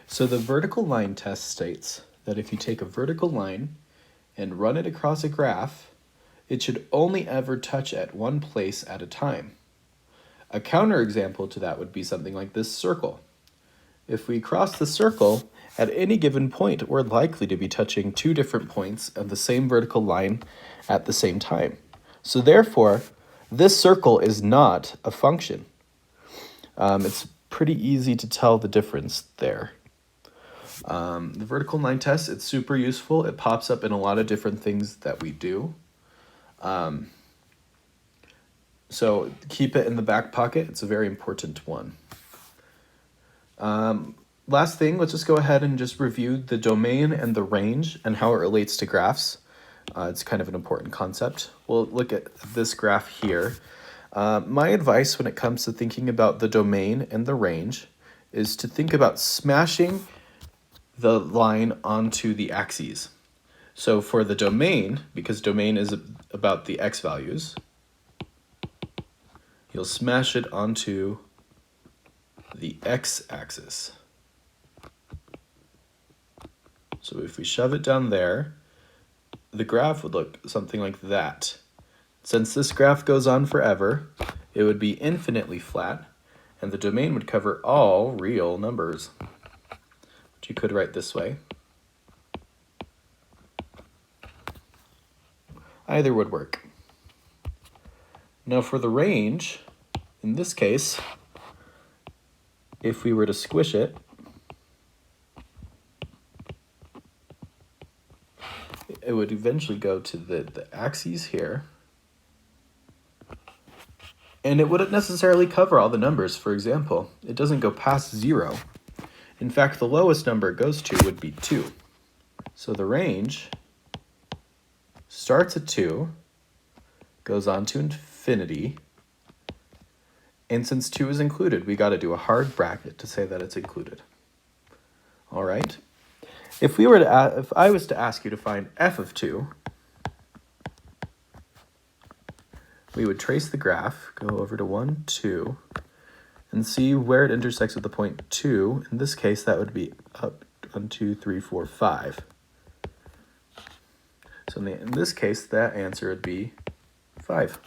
So the vertical line test states that if you take a vertical line and run it across a graph, it should only ever touch at one place at a time. A counterexample to that would be something like this circle. If we cross the circle, at any given point, we're likely to be touching two different points of the same vertical line at the same time. So therefore, this circle is not a function. It's pretty easy to tell the difference there. The vertical line test, it's super useful. It pops up in a lot of different things that we do. So keep it in the back pocket. It's a very important one. Last thing, let's just go ahead and just review the domain and the range and how it relates to graphs. It's kind of an important concept. We'll look at this graph here. My advice when it comes to thinking about the domain and the range is to think about smashing the line onto the axes. So for the domain, because domain is about the x values, you'll smash it onto the x-axis. So if we shove it down there, the graph would look something like that. Since this graph goes on forever, it would be infinitely flat, and the domain would cover all real numbers, which you could write this way. Either would work. Now for the range, in this case, if we were to squish it, it would eventually go to the axes here, and it wouldn't necessarily cover all the numbers. For example, it doesn't go past 0. In fact, the lowest number it goes to would be 2. So the range starts at 2, goes on to infinity, and since 2 is included, we got to do a hard bracket to say that it's included. All right. If I was to ask you to find f of 2, we would trace the graph, go over to 1, 2, and see where it intersects with the point 2. In this case, that would be up 1, 2, 3, 4, 5. So in this case, that answer would be 5.